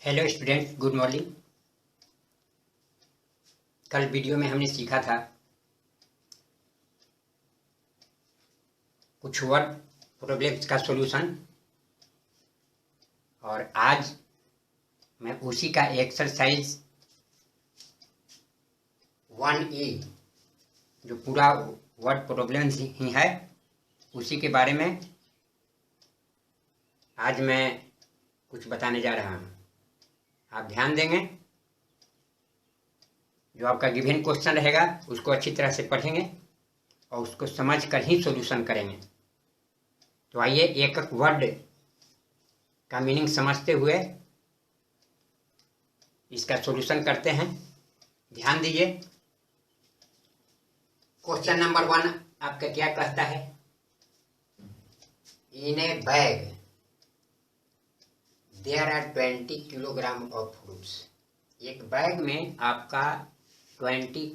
Hello student, good morning. कल video में हमने सीखा था कुछ वर्ड प्रॉब्लम्स का सॉल्यूशन, और आज मैं उसी का एक्सरसाइज 1A जो पूरा वर्ड प्रॉब्लम्स ही है उसी के बारे में आज मैं कुछ बताने जा रहा हूँ। आप ध्यान देंगे, जो आपका गिवन क्वेश्चन रहेगा उसको अच्छी तरह से पढ़ेंगे और उसको समझ कर ही सॉल्यूशन करेंगे। तो आइए एक एक वर्ड का मीनिंग समझते हुए इसका सॉल्यूशन करते हैं। ध्यान दीजिए। क्वेश्चन नंबर 1 आपका क्या कहता है? In a bag there are 20 kilogram of fruits. एक बैग में आपका 20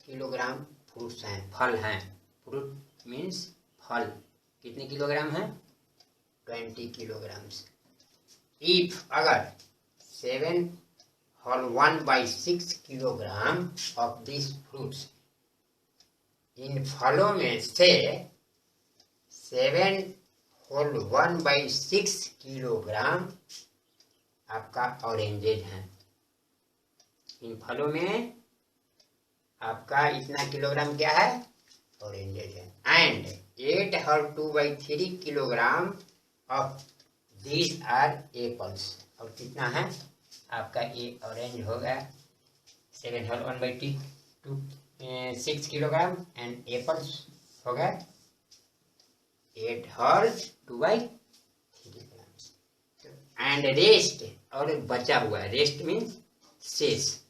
किलोग्राम फ्रूट्स हैं, फल हैं। फ्रूट मीन्स फल। कितने किलोग्राम हैं? 20 किलोग्राम्स। इफ अगर 7 whole 1/6 kilogram of this fruits, इन फलों में से 7 होल 1/6 किलोग्राम आपका ऑरेंजेज हैं। इन फलों में आपका इतना किलोग्राम क्या है? ऑरेंजेज है। And 8 whole 2/3 kilogram of these are apples. और कितना है आपका? ये ऑरेंज हो गया 7 होल 1/6 किलोग्राम एंड एप्पल्स हो गया 8 होल 2/3 ग्राम्स। एंड रेस्ट, और बचा हुआ, रेस्ट मीन्स शेष,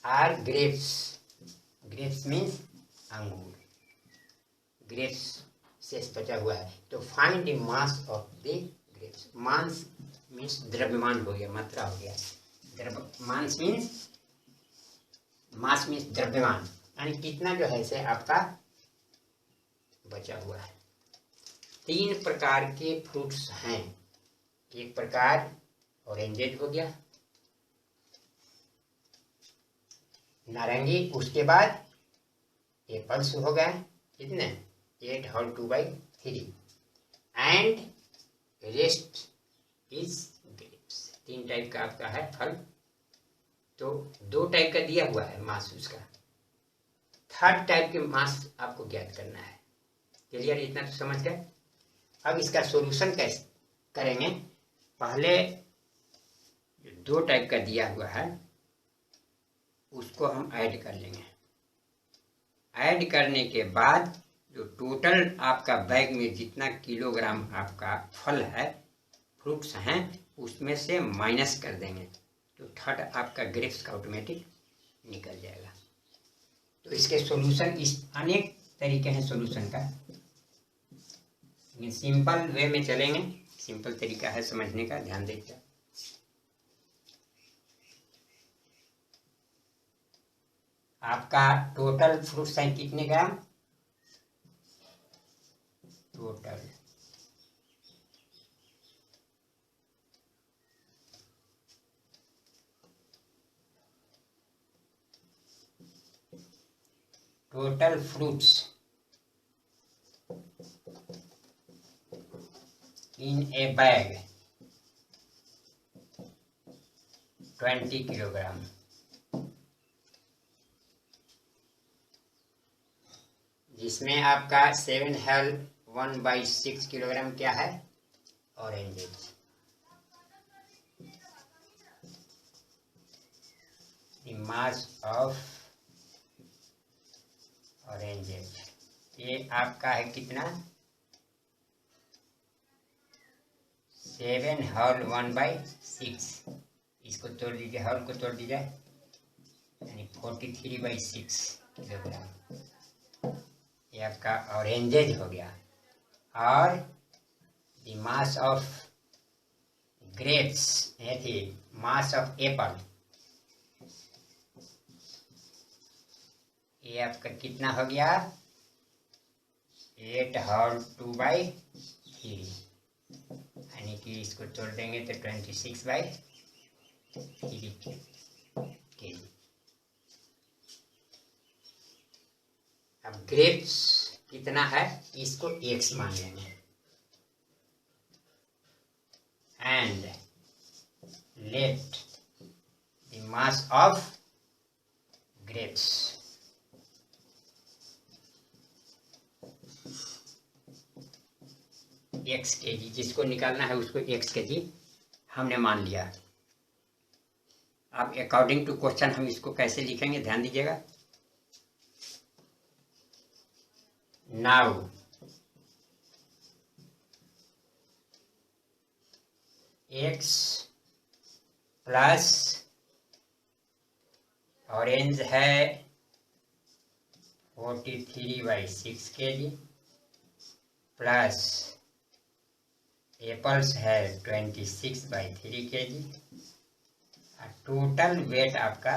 आर ग्रेप्स। ग्रेप्स मीन्स अंगूर। ग्रेप्स शेष बचा हुआ है। तो find the mass of the grapes. Mass means द्रव्यमान हो गया, मात्रा हो गया। मास मीन्स मास मीन्स द्रव्यमान, यानी कितना जो है से आपका बचा हुआ है। 3 प्रकार के फ्रूट्स हैं। एक प्रकार ऑरेंजेज हो गया, नारंगी, उसके बाद एप्पल्स हो गए कितने? 8 whole 2/3 and rest is grapes. 3 type का आपका है फल। तो 2 टाइप का दिया हुआ है मास उसका। 3rd टाइप के मास आपको ज्ञात करना है। क्लियर? इतना तो समझ गए। अब इसका सॉल्यूशन कैसे करेंगे? पहले 2 टाइप का दिया हुआ है उसको हम ऐड कर लेंगे। ऐड करने के बाद जो टोटल आपका बैग में जितना किलोग्राम आपका फल है, फ्रूट्स हैं, उसमें से माइनस कर देंगे तो 3rd आपका ग्रेप्स का ऑटोमेटिक निकल जाएगा। तो इसके सॉल्यूशन इस अनेक तरीके हैं सॉल्यूशन का, लेकिन सिंपल वे में चलेंगे। सिंपल तरीका है समझने का, ध्यान दीजिए। आपका टोटल फ्रूट्स हैं कितने gram? Total fruits in a bag 20 kilogram. जिसमें आपका 7 होल 1/6 किलोग्राम क्या है? Oranges. The mass of oranges ये आपका है कितना? 7 होल 1/6। इसको तोड़ दीजिए, होल को तोड़ दीजिए, यानी 43/6 किलोग्राम ये आपका ऑरेंजेज हो गया। और द मास ऑफ ग्रेप्स, ये थी मास ऑफ एप्पल, ये आपका कितना हो गया? 8 होल 2/3, यानी कि इसको तोड़ देंगे तो 26/6 kg। अब ग्रेप्स कितना है इसको x मान लेंगे। And let the mass of grapes x kg, जिसको निकालना है उसको x kg हमने मान लिया। अब अकॉर्डिंग टू क्वेश्चन हम इसको कैसे लिखेंगे ध्यान दीजिएगा। नाउ x प्लस ऑरेंज है 43/6 kg प्लस एप्पल्स है 26/3 kg। टोटल वेट आपका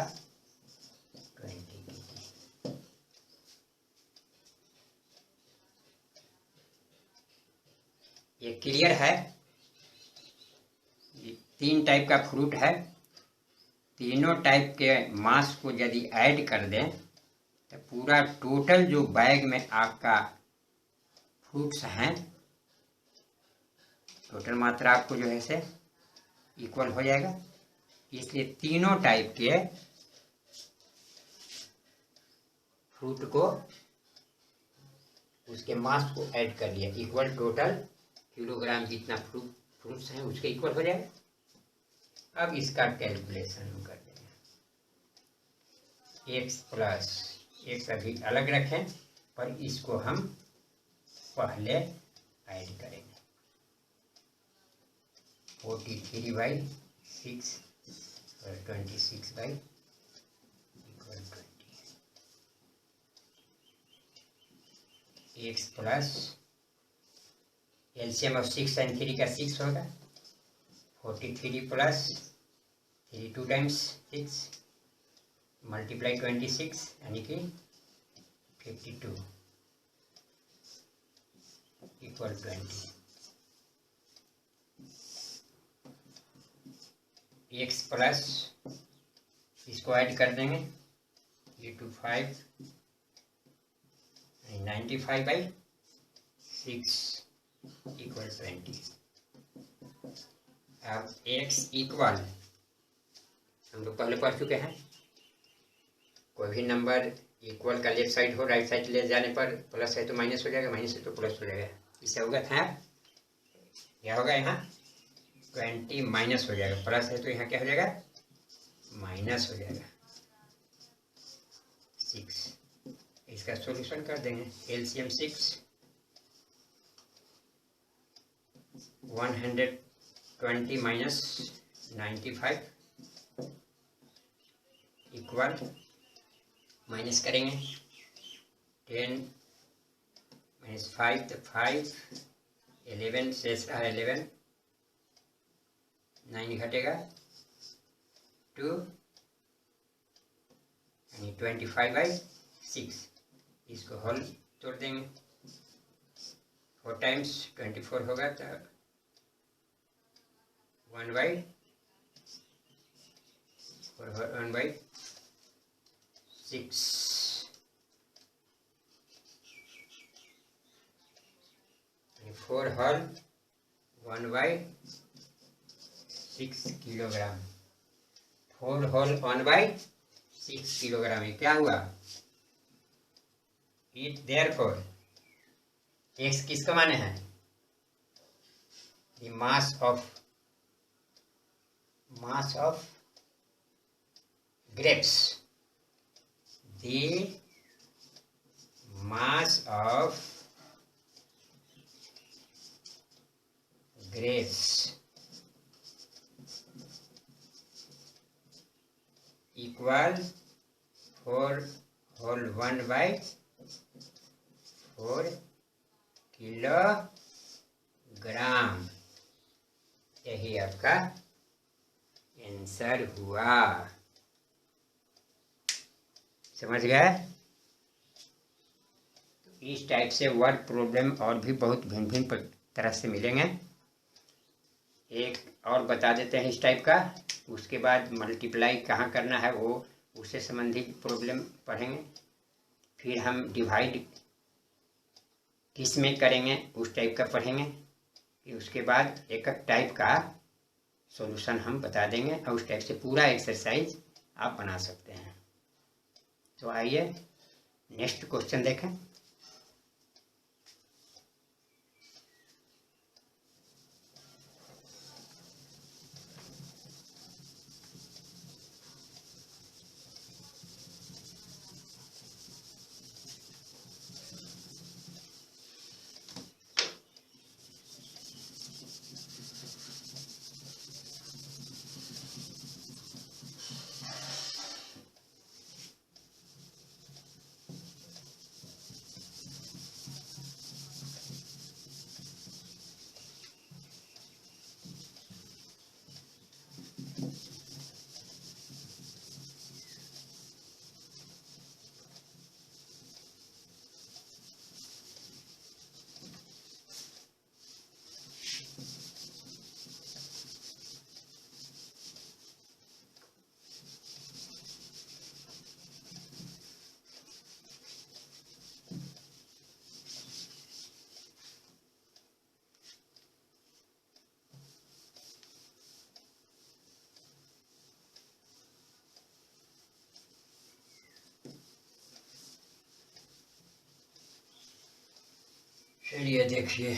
20 kg। ये क्लियर है। तीन टाइप का फ्रूट है, तीनों टाइप के मास को यदि ऐड कर दें तो पूरा टोटल जो बैग में आपका फ्रूट्स हैं टोटल मात्रा आपको जो है से इक्वल हो जाएगा। इसलिए तीनों टाइप के फ्रूट को उसके मास को ऐड कर लिया, इक्वल टोटल किलोग्राम जितना फ्रूट्स हैं उसके इक्वल हो जाएगा। अब इसका कैलकुलेशन हम कर देंगे। x प्लस x अभी अलग रखें पर इसको हम पहले ऐड करेंगे। 43/6 और 26/20 x plus LCM of 6 and 3 का 6 होगा। 43 प्लस 3 2 टाइम्स 6 मल्टीप्लाई 26 यानी कि 52 इक्वल 20। x प्लस इसको ऐड कर देंगे, ये 25 95/6 इक्वल 20। अब x इक्वल हम लोग पहले पढ़ चुके हैं, कोई भी नंबर इक्वल का लेफ्ट साइड हो राइट साइड ले जाने पर प्लस है तो माइनस हो जाएगा, माइनस है तो प्लस हो जाएगा। इससे अवगत है आप? क्या होगा यहाँ 20 माइनस हो जाएगा, प्लस है तो यहाँ क्या हो जाएगा माइनस हो जाएगा 6। इसका सॉल्यूशन कर देंगे। एलसीएम 6 120 माइनस 95 इक्वल माइनस करेंगे 10 माइनस 5 तो 5 11 शेष रहा 11 9 घटेगा 2 यानी 25/6। इसको होल तोड़ देंगे 4 टाइम्स 24 होगा तो 1/6 4 होल 1/6 किलोग्राम। 4 whole 1/6 kilogram. ये क्या हुआ? इट देयरफॉर x किसका माने है? The mass of grapes, the mass of grapes equal 4 whole 1/4 kilogram. यही आपका आंसर हुआ। समझ गए? इस टाइप से वर्ड प्रॉब्लम और भी बहुत भिन्न भिन्न तरह से मिलेंगे। एक और बता देते हैं इस टाइप का। उसके बाद मल्टीप्लाई कहाँ करना है वो उससे संबंधित प्रॉब्लम पढ़ेंगे। फिर हम डिवाइड किस में करेंगे उस टाइप का पढ़ेंगे। फिर उसके बाद एक एक टाइप का सॉल्यूशन हम बता देंगे और उस टाइप से पूरा एक्सरसाइज आप बना सकते हैं। तो आइए नेक्स्ट क्वेश्चन देखें। चलिए देखिए,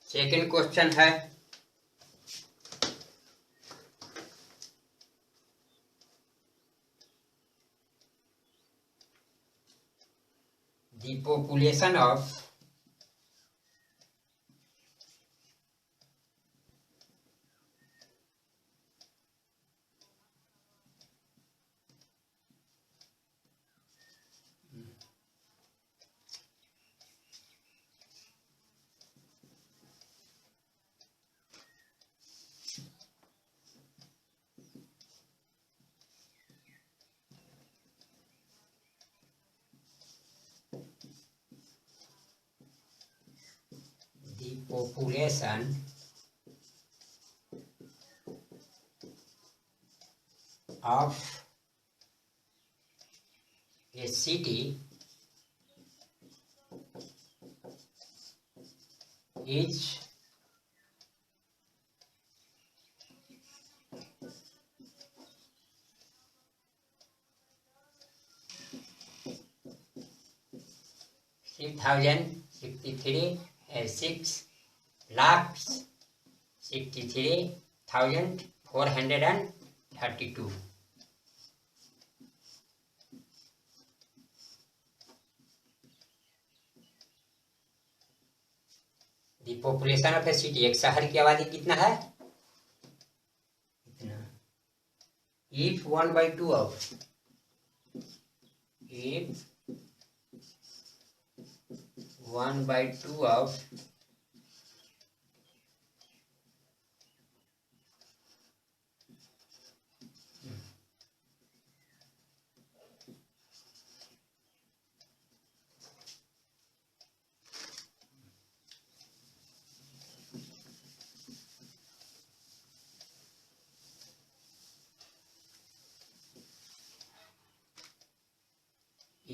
सेकंड क्वेश्चन है the population of population of a city is 6,63,432. The population of A city, एक शहर की आबादी कितना है इतना। If 1/2 of if 1/2 of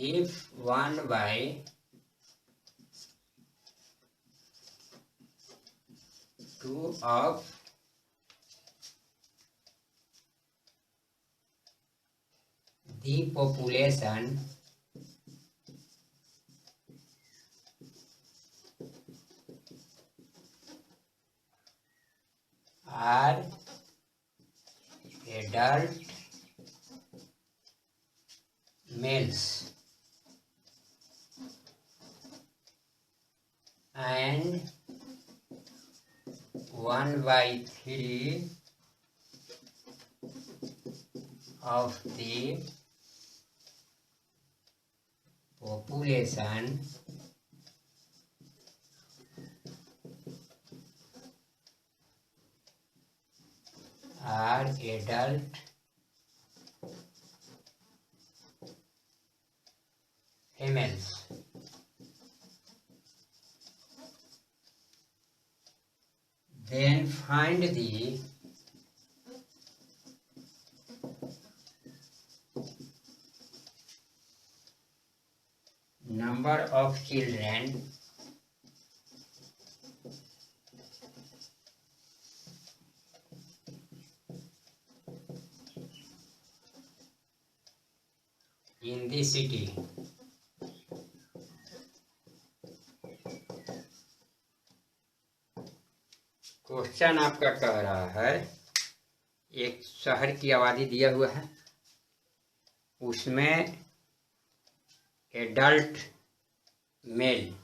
if 1/2 of the population are adult males and 1/3 of the population are adult females. Then find the number of children in the city. Question आपका कह रहा है एक शहर की आबादी दिया हुआ है, उसमें एडल्ट मेल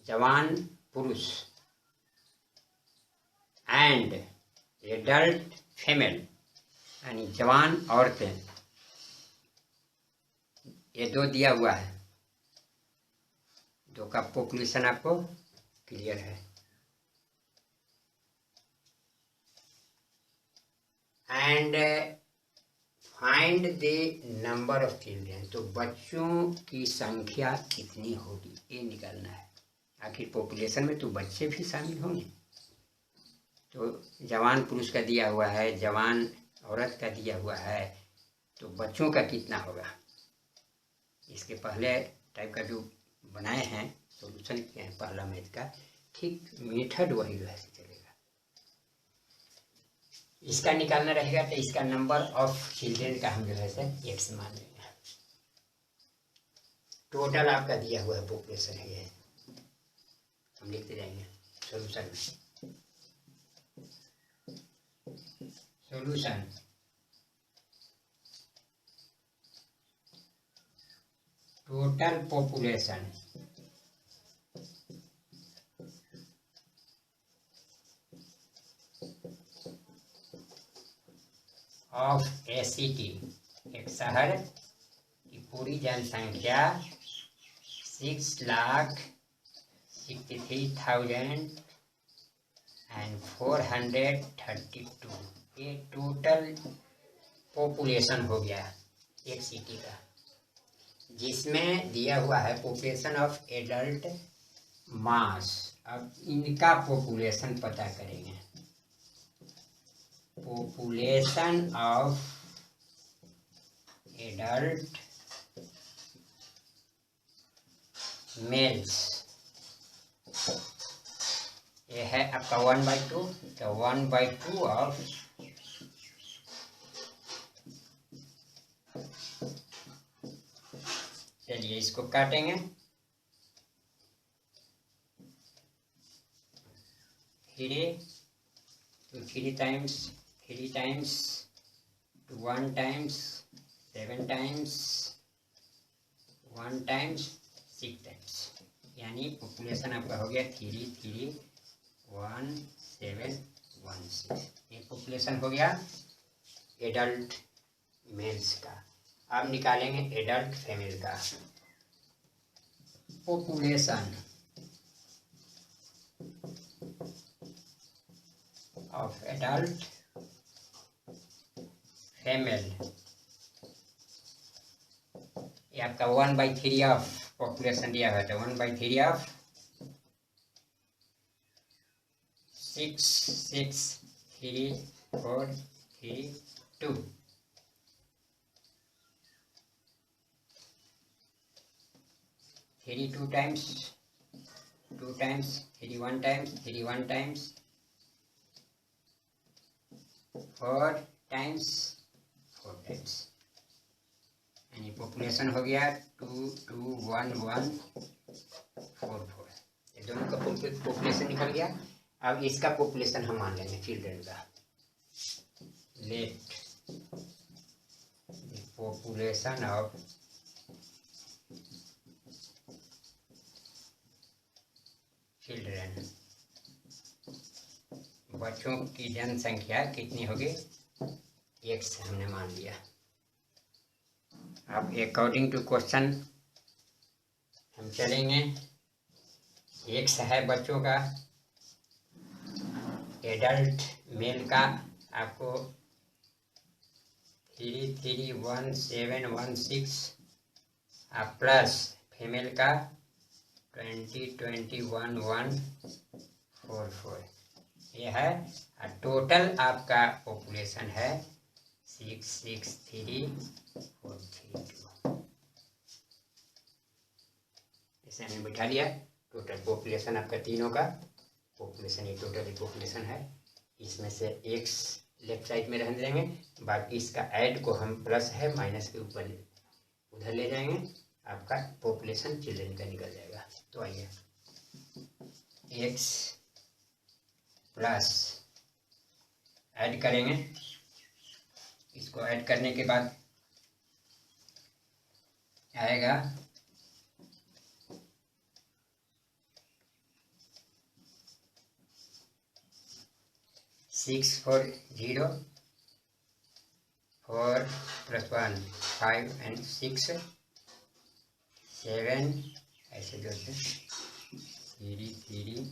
जवान पुरुष एंड एडल्ट फीमेल यानी जवान औरतें, ये दो दिया हुआ है। दो का पॉपुलेशन आपको क्लियर है। And find the number of children, तो बच्चों की संख्या कितनी होगी ये निकालना है। आखिर पॉपुलेशन में तो बच्चे भी शामिल होंगे। तो जवान पुरुष का दिया हुआ है, जवान औरत का दिया हुआ है, तो बच्चों का कितना होगा। इसके पहले टाइप का जो बनाए हैं सोल्यूशन किए हैं पहला मैथ का, ठीक मेथड वही वैसे चलेगा। इसका निकालना रहेगा तो इसका नंबर ऑफ चिल्ड्रेन का हम जो है एक्स मान लेंगे। टोटल आपका दिया हुआ है पॉपुलेशन है, ये हम लिखते जाएंगे सॉल्यूशन में। Solution total population of A city, एक शहर की पूरी जनसंख्या 6,63,432, ये टोटल पॉपुलेशन हो गया एक सिटी का, जिसमें दिया हुआ है पॉपुलेशन ऑफ एडल्ट मास। अब इनका पॉपुलेशन पता करेंगे। पॉपुलेशन ऑफ एडल्ट मेल्स, ये है आपका 1/2, तो 1/2 ऑफ चलिए इसको काटेंगे। 3 तो 3 times 3 times 1 times 7 times 1 times 6 times, यानी पॉपुलेशन आपका हो गया 331,716। ये पॉपुलेशन हो गया एडल्ट मेल्स का। अब निकालेंगे एडल्ट फीमेल का पॉपुलेशन ऑफ एडल्ट फीमेल। ये आपका 1/3 ऑफ पॉपुलेशन दिया हुआ था, 1/3 of 6,6,3,4,3,2। 3 2 times 2 times 3 1 times 3 1 times 4 times 4 times, यानी पॉपुलेशन हो गया 221144। ये दोनों का पॉपुलेशन निकल गया। अब इसका पॉपुलेशन हम मान लेंगे चिल्ड्रन का। Let the population of children, बच्चों की जनसंख्या कितनी होगी, x हमने मान लिया। अब अकॉर्डिंग टू क्वेश्चन हम चलेंगे। x है बच्चों का, एडल्ट मेल का आपको 331,716 प्लस फीमेल का 20,21,144 ये है। टोटल आपका पॉपुलेशन है 663,432। इसे हमने बिठा लिया। टोटल पॉपुलेशन आपका तीनों का पॉपुलेशन, ये टोटल पॉपुलेशन है। इसमें से एक्स लेफ्ट साइड में रहने देंगे, बाकी इसका ऐड को हम प्लस है माइनस के ऊपर उधर ले जाएंगे, आपका पॉपुलेशन चिल्ड्रन का निकल जाएगा। तो आइए एक्स प्लस ऐड करेंगे। इसको ऐड करने के बाद आएगा 640 4 + 1 5 and 6 7 ऐसे जोड़ते 3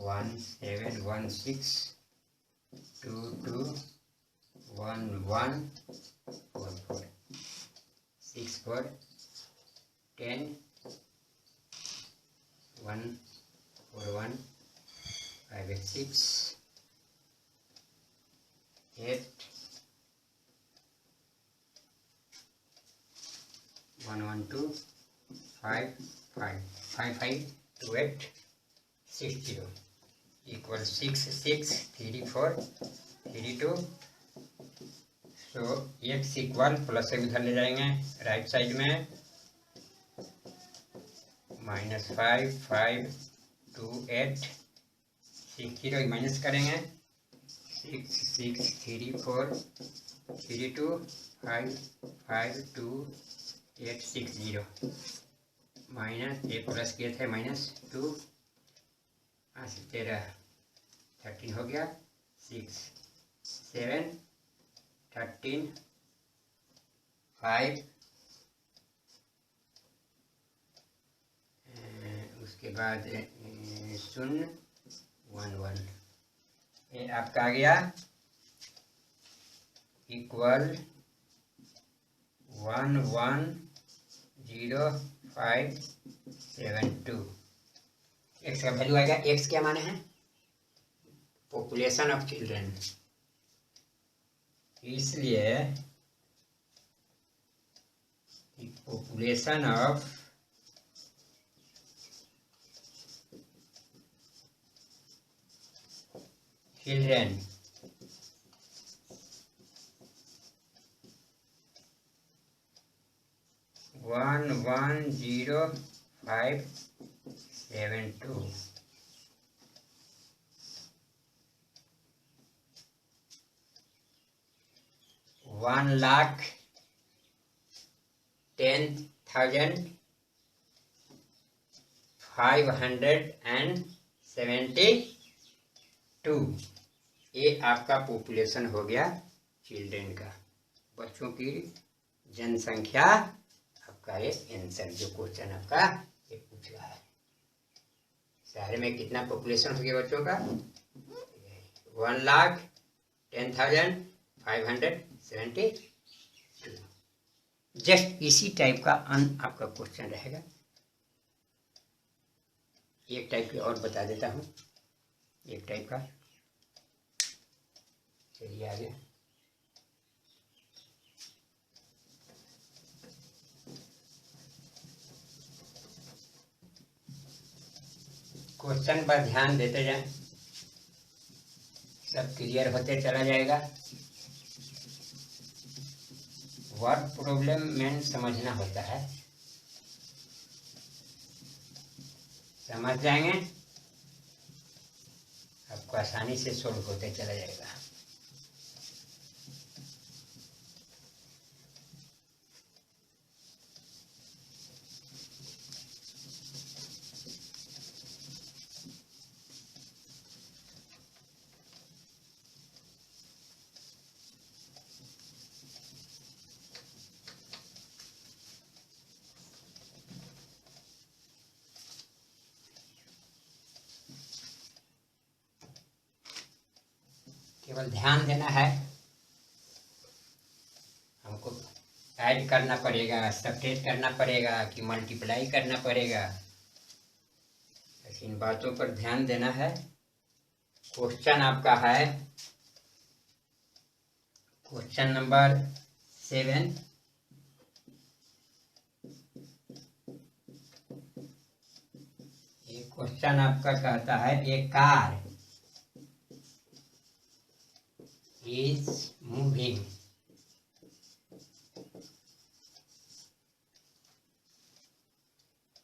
1 7 1 6 2 2 1 1 4 4 6 4 10 1 4 1 5 6 8 1 1 2 5 5 5 5 2 8 6 0 equal 6 6 3 4 3 2। तो x इक्वल प्लस उधर ले जाएंगे राइट साइड में -5 5 2 8 6 0 माइनस करेंगे 6 6 3 4 3 2 5 5 2 8 6 0 माइनस ये प्लस किए थे -2 13 13 हो गया 6 7 13 5 उसके बाद 0 1 1 ये आपका आ गया इक्वल 110,572। एक्स का वैल्यू आएगा। एक्स क्या माने हैं? Population of children. इसलिए पॉपुलेशन ऑफ चिल्ड्रन वन 110,572 1,10,572 ये आपका पॉपुलेशन हो गया चिल्ड्रन का, बच्चों की जनसंख्या। आपका ये आंसर जो क्वेश्चन आपका ये पूछ रहा है, शहर में कितना पॉपुलेशन हो गया बच्चों का? 1,10,572। जस्ट इसी टाइप का आपका क्वेश्चन रहेगा। एक टाइप के और बता देता हूँ, एक टाइप का। चलिए आगे। क्वेश्चन पर ध्यान देते जाएं, सब क्लियर होते चला जाएगा। वर्ड प्रॉब्लम में समझना होता है, समझ जाएंगे आपको आसानी से सोल्व होते चला जाएगा। केवल ध्यान देना है, हमको ऐड करना पड़ेगा, सब्ट्रैक्ट करना पड़ेगा कि मल्टीप्लाई करना पड़ेगा, इन बातों पर ध्यान देना है। क्वेश्चन आपका है क्वेश्चन नंबर 7। ये क्वेश्चन आपका कहता है a car is moving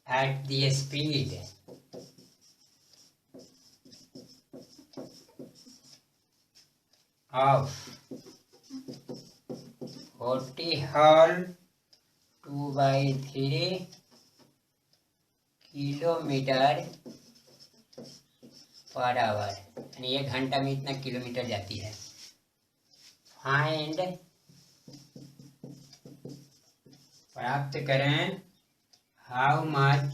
at the speed of 40 whole 2/3 kilometre per hour, यानी 1 घंटा में इतना किलोमीटर जाती है। फाइंड, प्राप्त करें, हाउ मच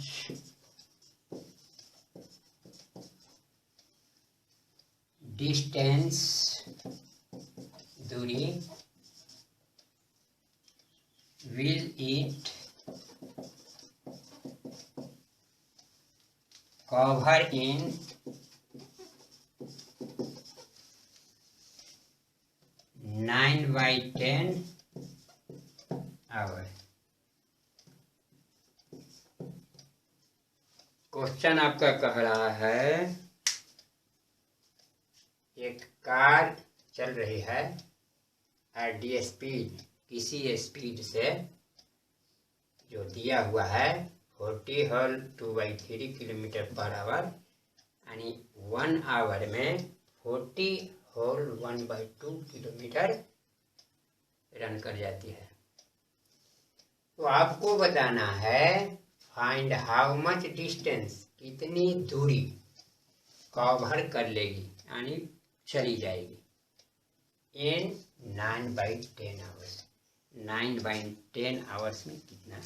डिस्टेंस, दूरी, will it cover in 9/10 hour. Question आपका कह रहा है एक कार चल रही है एट दी स्पीड, किसी स्पीड से जो दिया हुआ है 40 whole 2/3 किलोमीटर पर आवर, यानी 1 आवर में 40 whole 1/2 किलोमीटर रन कर जाती है। तो आपको बताना है फाइंड हाउ मच डिस्टेंस, कितनी दूरी कवर कर लेगी, यानी चली जाएगी इन 9/10 आवर्स। 9/10 आवर्स में कितना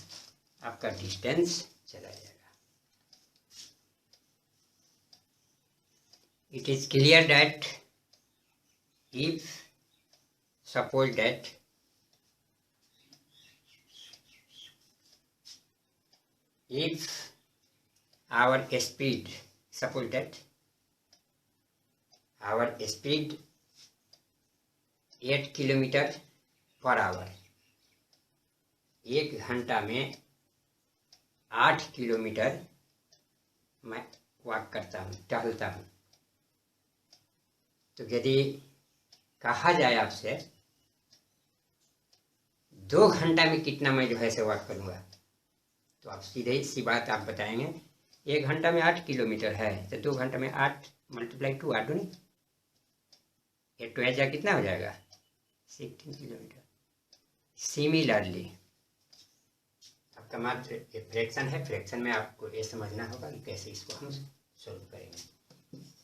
आपका डिस्टेंस चला जाएगा। It is clear that if suppose that if our speed, suppose that our speed 8 kilometre per our, 1 घंटा में 8 किलोमीटर मैं वॉक करता हूँ, टहलता हूँ। तो यदि कहा जाए आपसे 2 घंटा में कितना मैं जो है से वॉक करूँगा, तो आप सीधे सी बात आप बताएंगे 1 घंटा में 8 किलोमीटर है, तो 2 घंटा में 8 × 2 8 नहीं, 8 2 जा कितना हो जाएगा 16 किलोमीटर। सिमिलरली आपका मात्र फ्रैक्शन है, फ्रैक्शन में आपको ये समझना होगा कि कैसे इसको हम सोल्व करेंगे।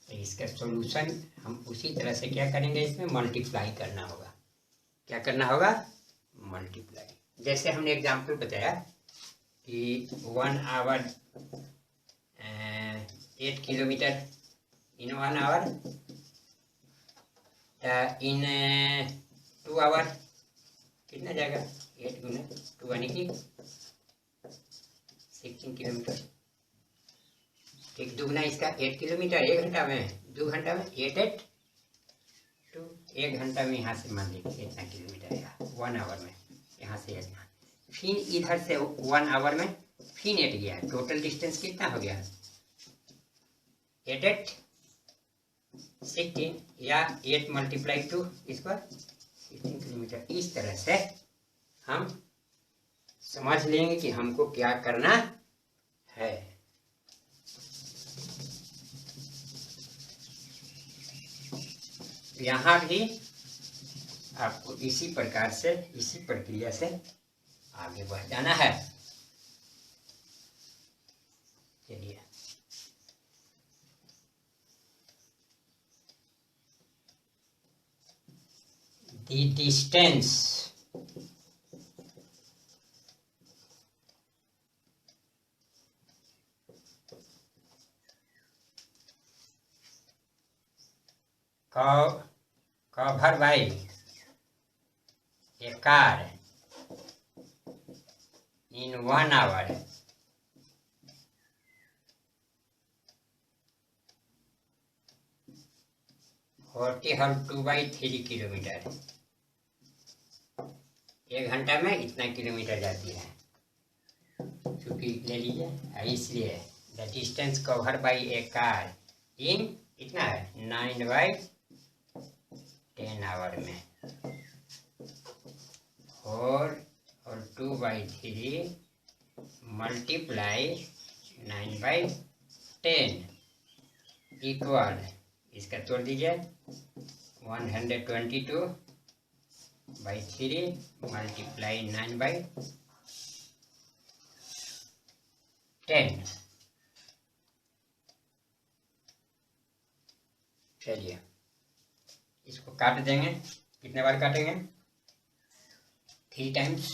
तो इसका सॉल्यूशन हम उसी तरह से क्या करेंगे, इसमें मल्टीप्लाई करना होगा। क्या करना होगा, मल्टीप्लाई। जैसे हमने एग्जाम्पल बताया कि 1 hour 8 kilometre in 1 hour, in 2 hour कितना जाएगा 8 × 2 यानी कि 16 किलोमीटर। ठीक, दुगना इसका 8 किलोमीटर 1 घंटा में, 2 घंटा में 8 8 2, 1 घंटा में यहाँ से मान लीजिए इतना किलोमीटर है 1 आवर में, यहाँ से इतना, फिर इधर से 1 आवर में फिर 8 गया, टोटल डिस्टेंस कितना हो गया 8 8 16 या 8 × 2 इसको 16 किलोमीटर। इस तरह से हम समझ लेंगे कि हमको क्या करना है। यहाँ भी आपको इसी प्रकार से, इसी प्रक्रिया से आगे बढ़ जाना है। चलिए the distance cover by A car in 1 hour. Forty hall 2/3 kilometre, 1 घंटा में इतना किलोमीटर जाती है। चूँकि ले लीजिए, इसलिए the distance cover by A car in इतना है 9/10 आवर में। 4 और 2/3 मल्टीप्लाई 9/10 इक्वल, इसका तोड़ दीजिए 122/3 मल्टीप्लाई 9/10। चलिए इसको काट देंगे। कितने बार काटेंगे? 3 टाइम्स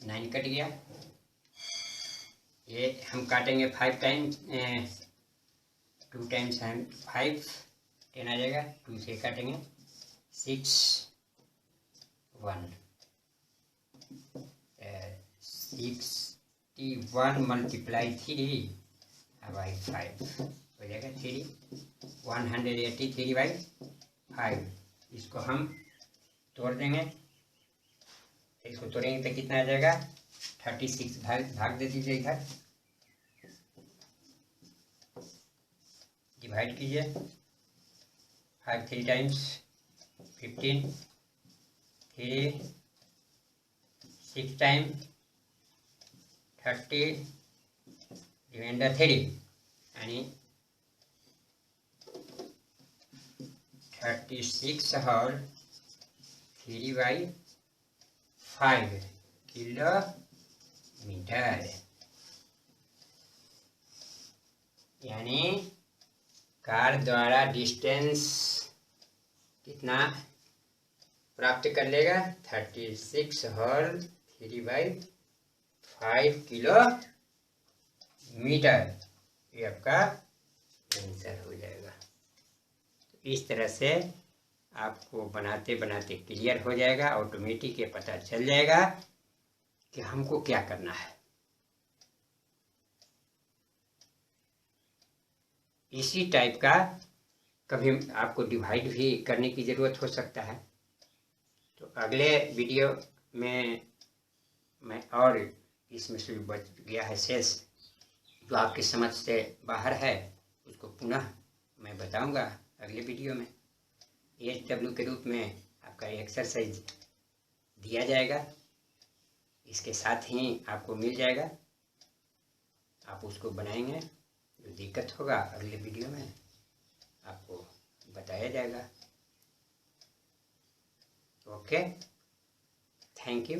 9 कट गया। ये हम काटेंगे 5 टाइम्स, 2 टाइम्स 5 10 आ जाएगा। 2 से काटेंगे 6 1 61 मल्टीप्लाई 3/5 हो जाएगा 3 183/5। इसको हम तोड़ देंगे। इसको तोड़ेंगे तो कितना आ जाएगा? 36 भाग दे दीजिए इधर, डिवाइड कीजिए। 5 3 टाइम्स 15, 3 6 टाइम 30 रिमाइंडर 3 यानी 36 हॉल 3/5 किलोमीटर, यानी कार द्वारा डिस्टेंस कितना प्राप्त कर लेगा? 36 हॉल 3/5 किलोमीटर। ये आपका आंसर हो जाएगा। इस तरह से आपको बनाते बनाते क्लियर हो जाएगा, ऑटोमेटिक ये पता चल जाएगा कि हमको क्या करना है। इसी टाइप का कभी आपको डिवाइड भी करने की ज़रूरत हो सकता है। तो अगले वीडियो में मैं और इसमें से बच गया है शेष जो आपकी समझ से बाहर है, उसको पुनः मैं बताऊंगा अगले वीडियो में। AHW के रूप में आपका एक्सरसाइज दिया जाएगा, इसके साथ ही आपको मिल जाएगा। आप उसको बनाएंगे, जो दिक्कत होगा अगले वीडियो में आपको बताया जाएगा। Okay, thank you.